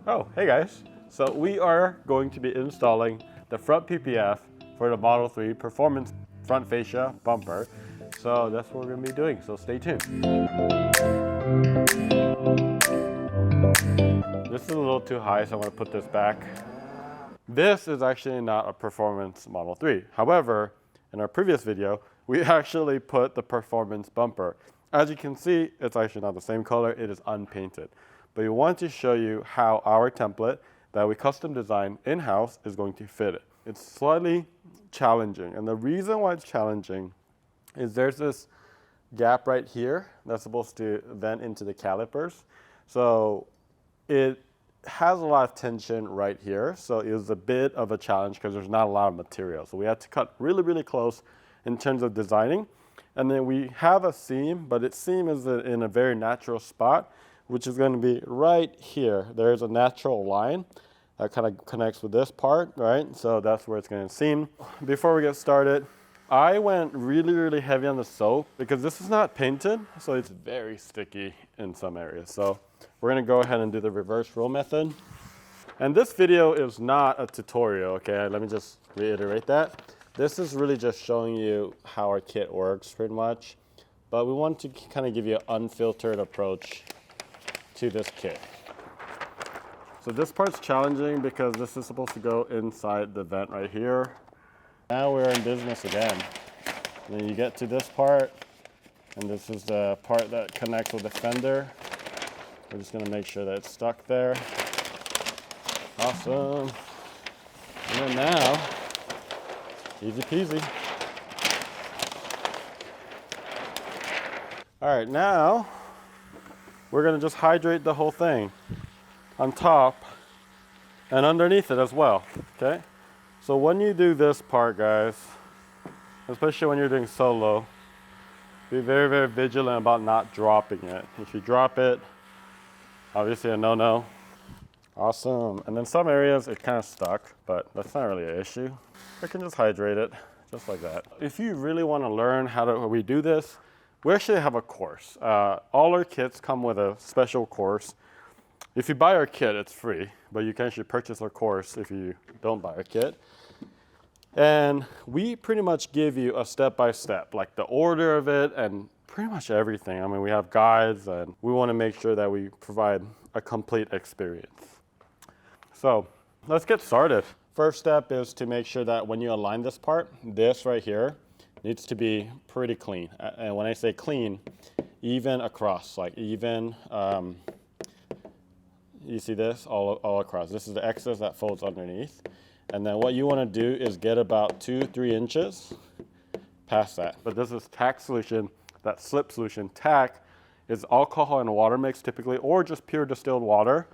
Oh, hey guys. So we are going to be installing the front PPF for the Model 3 Performance Front Fascia Bumper. So that's what we're going to be doing, so stay tuned. This is a little too high, so I'm going to put this back. This is actually not a Performance Model 3. However, in our previous video, we actually put the Performance bumper. As you can see, it's actually not the same color, it is unpainted. But we want to show you how our template that we custom designed in-house is going to fit it. It's slightly challenging, and the reason why it's challenging is there's this gap right here that's supposed to vent into the calipers. So it has a lot of tension right here, so it was a bit of a challenge because there's not a lot of material. So we had to cut really, really close in terms of designing. And then we have a seam, but its seam is in a very natural spot, which is going to be right here. There's a natural line that kind of connects with this part, right? So that's where it's going to seam. Before we get started, I went really, really heavy on the soap because this is not painted, so it's very sticky in some areas. So we're going to go ahead and do the reverse roll method. And this video is not a tutorial, okay? Let me just reiterate that. This is really just showing you how our kit works pretty much, but we want to kind of give you an unfiltered approach to this kit. So this part's challenging because this is supposed to go inside the vent right here. Now we're in business again. And then you get to this part, and this is the part that connects with the fender. We're just gonna make sure that it's stuck there. Awesome. And then now, easy peasy. All right, now we're gonna just hydrate the whole thing on top and underneath it as well, okay? So when you do this part, guys, especially when you're doing solo, be very, very vigilant about not dropping it. If you drop it, obviously a no-no. Awesome. And then some areas it kind of stuck, but that's not really an issue. I can just hydrate it, just like that. If you really want to learn how we do this, we actually have a course. All our kits come with a special course. If you buy our kit, it's free, but you can actually purchase our course if you don't buy our kit. And we pretty much give you a step-by-step, like the order of it and pretty much everything. I mean, we have guides, and we want to make sure that we provide a complete experience. So let's get started. First step is to make sure that when you align this part, this right here needs to be pretty clean. And when I say clean, even across, like even, you see this all across. This is the excess that folds underneath. And then what you want to do is get about 2-3 inches past that. But this is tack solution, that slip solution. Tack is alcohol and water mix typically, or just pure distilled water.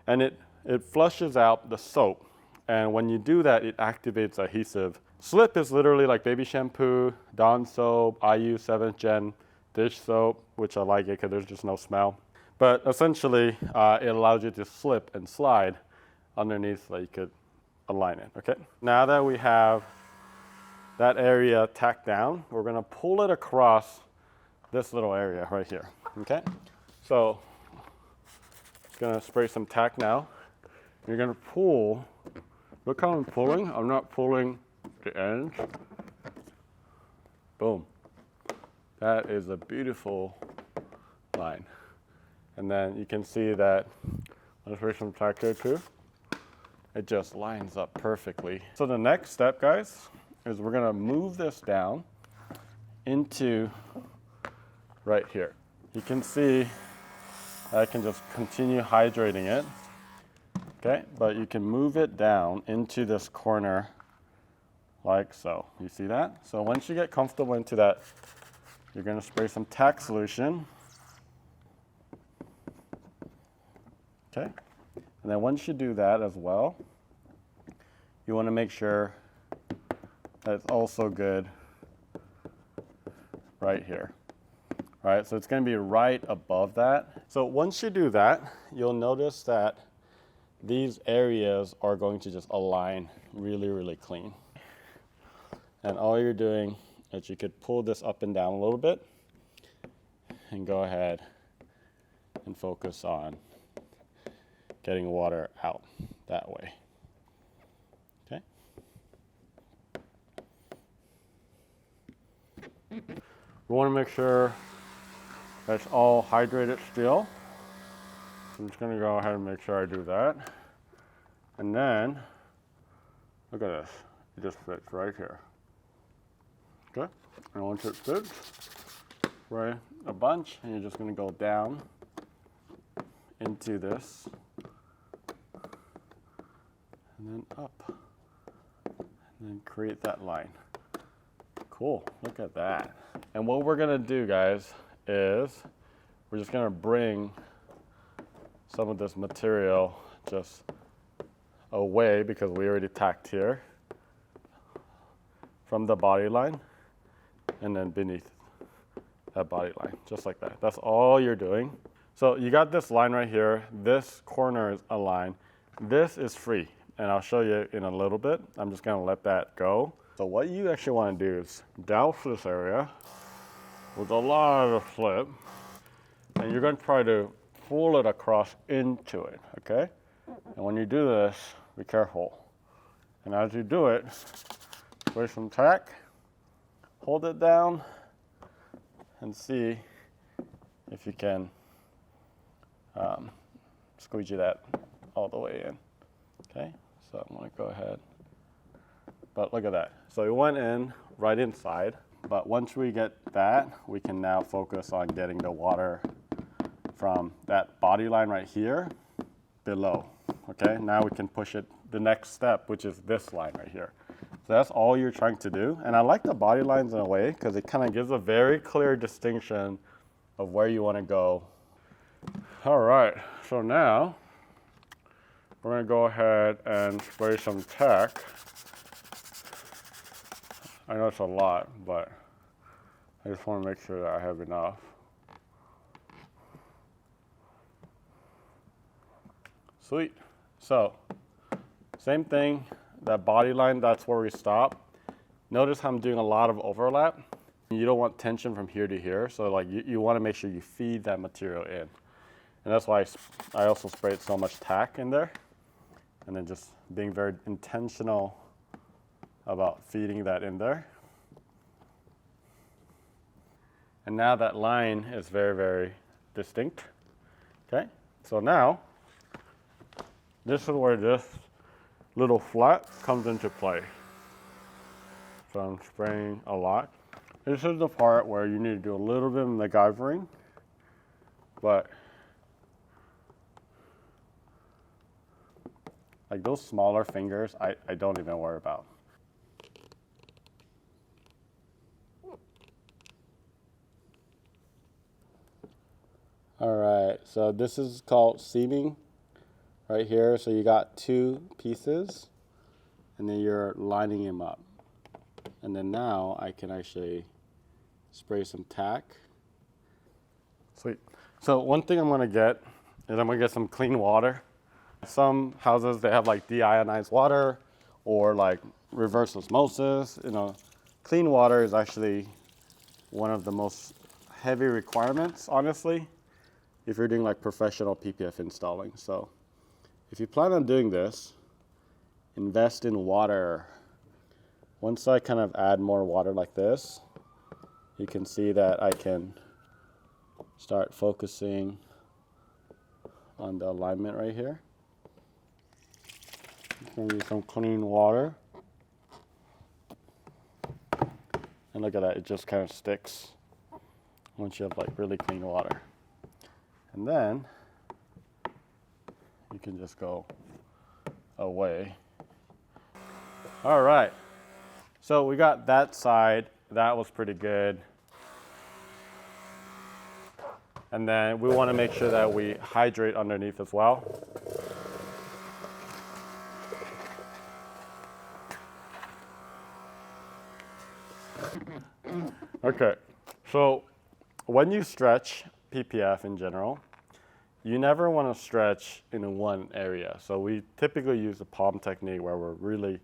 And it flushes out the soap. And when you do that, it activates adhesive. Slip is literally like baby shampoo, Dawn soap, IU 7th gen dish soap, which I like it because there's just no smell. But essentially, it allows you to slip and slide underneath so you could align it, okay? Now that we have that area tacked down, we're gonna pull it across this little area right here, okay? So, just gonna spray some tack now. You're gonna pull, look how I'm pulling. I'm not pulling the ends. Boom. That is a beautiful line. And then you can see that, let's spray some tack there too. It just lines up perfectly. So the next step, guys, is we're gonna move this down into right here. You can see I can just continue hydrating it, okay? But you can move it down into this corner like so. You see that? So once you get comfortable into that, you're gonna spray some tack solution, okay? And then once you do that as well, you want to make sure that it's also good right here. All right, so it's going to be right above that. So once you do that, you'll notice that these areas are going to just align really, really clean. And all you're doing is you could pull this up and down a little bit and go ahead and focus on getting water out that way. Okay. We want to make sure that's all hydrated still. I'm just going to go ahead and make sure I do that. And then, look at this. It just fits right here. Okay. And once it fits, spray a bunch, and you're just going to go down into this, and then up, and then create that line. Cool, look at that. And what we're gonna do, guys, is we're just gonna bring some of this material just away, because we already tacked here, from the body line, and then beneath that body line, just like that. That's all you're doing. So you got this line right here. This corner is a line. This is free, and I'll show you in a little bit. I'm just gonna let that go. So what you actually wanna do is douse this area with a lot of slip, and you're gonna try to pull it across into it, okay? And when you do this, be careful. And as you do it, spray some tack, hold it down, and see if you can squeegee that all the way in. Okay, so I'm gonna go ahead. But look at that. So it went in right inside, but once we get that, we can now focus on getting the water from that body line right here below. Okay, now we can push it the next step, which is this line right here. So that's all you're trying to do. And I like the body lines in a way because it kind of gives a very clear distinction of where you want to go. All right, so now we're going to go ahead and spray some tack. I know it's a lot, but I just want to make sure that I have enough. Sweet. So, same thing, that body line, that's where we stop. Notice how I'm doing a lot of overlap. You don't want tension from here to here, so like you want to make sure you feed that material in. And that's why I also sprayed so much tack in there. And then just being very intentional about feeding that in there. And now that line is very, very distinct. Okay, so now, this is where this little flat comes into play. So I'm spraying a lot. This is the part where you need to do a little bit of MacGyvering, but like those smaller fingers, I don't even worry about. All right, so this is called seaming right here. So you got two pieces, and then you're lining them up. And then now I can actually spray some tack. Sweet. So one thing I'm gonna get is I'm gonna get some clean water. Some houses, they have like deionized water or like reverse osmosis. You know, clean water is actually one of the most heavy requirements, honestly, if you're doing like professional PPF installing. So if you plan on doing this, invest in water. Once I kind of add more water like this, you can see that I can start focusing on the alignment right here. Maybe some clean water. And look at that, it just kind of sticks once you have like really clean water. And then you can just go away. All right, so we got that side. That was pretty good. And then we want to make sure that we hydrate underneath as well. Okay, so when you stretch PPF in general, you never want to stretch in one area. So we typically use the palm technique where we're really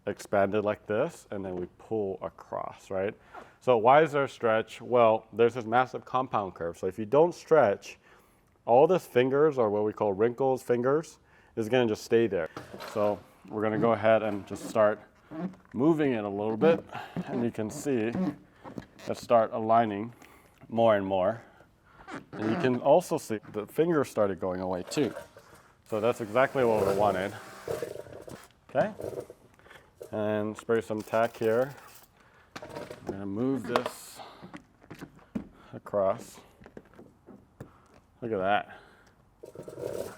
expanded like this, and then we pull across, right? So why is there a stretch? Well, there's this massive compound curve. So if you don't stretch, all this fingers, or what we call wrinkles, fingers, is gonna just stay there. So we're gonna go ahead and just start moving it a little bit, and you can see let's start aligning more and more. And you can also see the fingers started going away too. So that's exactly what we wanted. Okay, and spray some tack here. I'm gonna move this across. Look at that.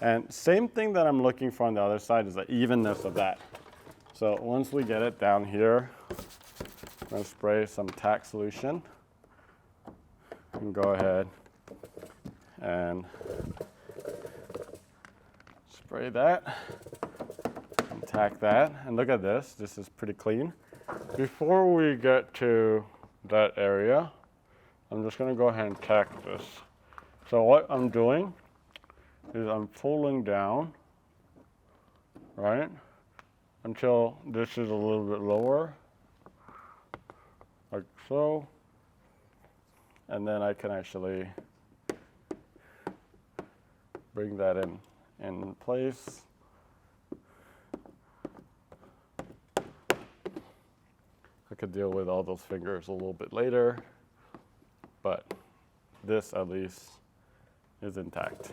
And same thing that I'm looking for on the other side is the evenness of that. So once we get it down here, I'm gonna spray some tack solution. And go ahead and spray that and tack that. And look at this, this is pretty clean. Before we get to that area, I'm just gonna go ahead and tack this. So what I'm doing is I'm pulling down, right, until this is a little bit lower, like so. And then I can actually bring that in place. I could deal with all those fingers a little bit later, but this at least is intact.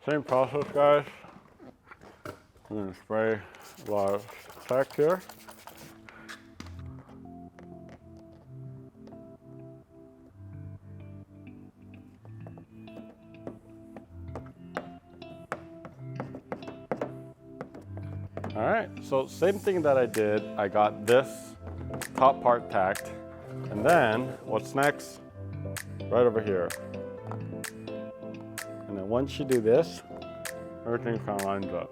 Same process, guys. I'm gonna spray a lot of tack here. All right, so same thing that I did. I got this top part tacked, and then what's next? Right over here. And then once you do this, everything kind of lines up.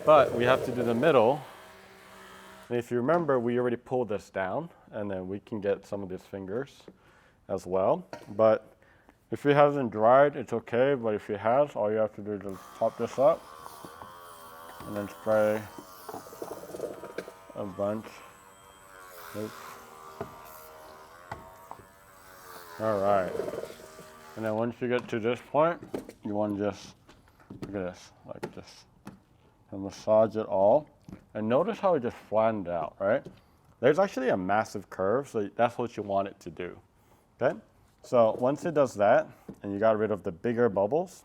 But we have to do the middle. And if you remember, we already pulled this down, and then we can get some of these fingers as well. But if it hasn't dried, it's okay. But if it has, all you have to do is just pop this up and then spray a bunch. Oops. All right. And then once you get to this point, you want to just, look at this, like this. And massage it all. And notice how it just flattened out, right? There's actually a massive curve, so that's what you want it to do, okay? So once it does that, and you got rid of the bigger bubbles,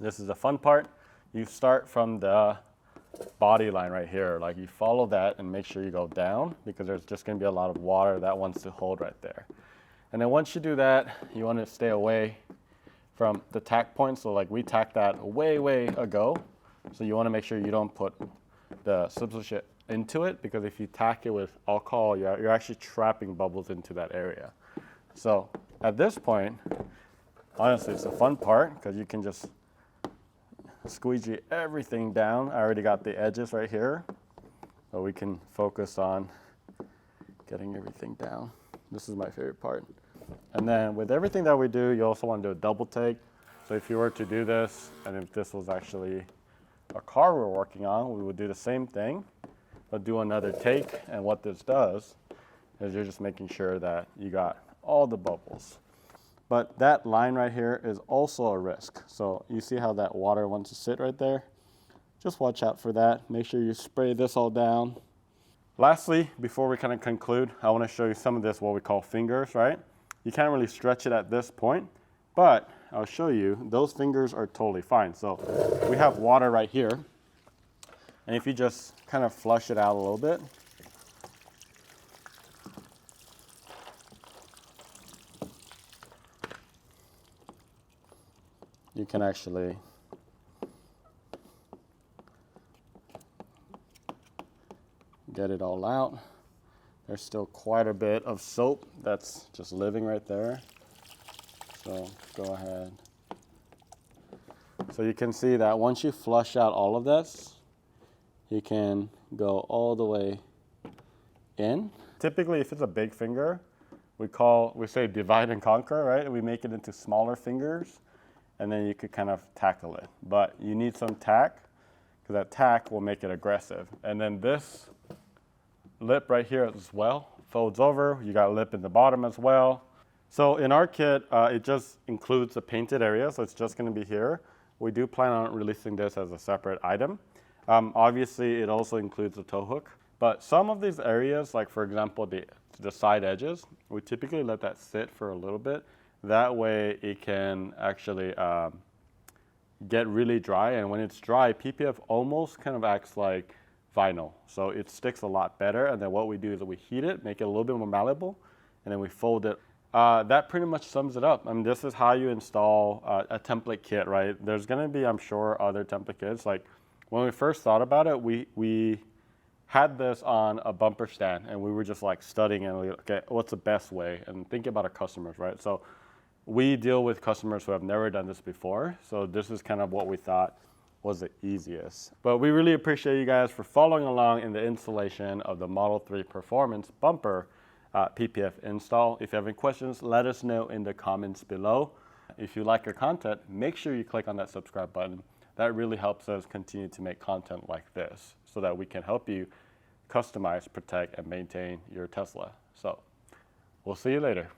this is the fun part. You start from the body line right here. Like you follow that and make sure you go down, because there's just gonna be a lot of water that wants to hold right there. And then once you do that, you wanna stay away from the tack point. So like we tacked that way ago. So you want to make sure you don't put the substitute into it, because if you tack it with alcohol, you're actually trapping bubbles into that area. So at this point, honestly, it's the fun part, because you can just squeegee everything down. I already got the edges right here, but we can focus on getting everything down. This is my favorite part. And then with everything that we do, you also want to do a double take. So if you were to do this, and if this was actually a car we're working on, we would do the same thing, but do another take. And what this does is you're just making sure that you got all the bubbles. But that line right here is also a risk. So you see how that water wants to sit right there? Just watch out for that. Make sure you spray this all down. Lastly, before we kind of conclude, I want to show you some of this, what we call fingers, right? You can't really stretch it at this point, but I'll show you, those fingers are totally fine. So we have water right here. And if you just kind of flush it out a little bit, you can actually get it all out. There's still quite a bit of soap that's just living right there. So go ahead So you can see that once you flush out all of this, you can go all the way in. Typically, if it's a big finger, we say divide and conquer, right? We make it into smaller fingers, and then you could kind of tackle it. But you need some tack, because that tack will make it aggressive. And then this lip right here as well folds over. You got a lip in the bottom as well. So in our kit, it just includes the painted area, so it's just going to be here. We do plan on releasing this as a separate item. Obviously, it also includes the tow hook. But some of these areas, like for example, the side edges, we typically let that sit for a little bit. That way it can actually get really dry. And when it's dry, PPF almost kind of acts like vinyl. So it sticks a lot better. And then what we do is we heat it, make it a little bit more malleable, and then we fold it. That pretty much sums it up. I mean, this is how you install a template kit, right? There's going to be, I'm sure, other template kits. Like when we first thought about it, we had this on a bumper stand, and we were just like studying and okay, what's the best way? And thinking about our customers, right? So we deal with customers who have never done this before. So this is kind of what we thought was the easiest. But we really appreciate you guys for following along in the installation of the Model 3 Performance bumper PPF install. If you have any questions, let us know in the comments below. If you like our content, make sure you click on that subscribe button. That really helps us continue to make content like this so that we can help you customize, protect, and maintain your Tesla. So we'll see you later.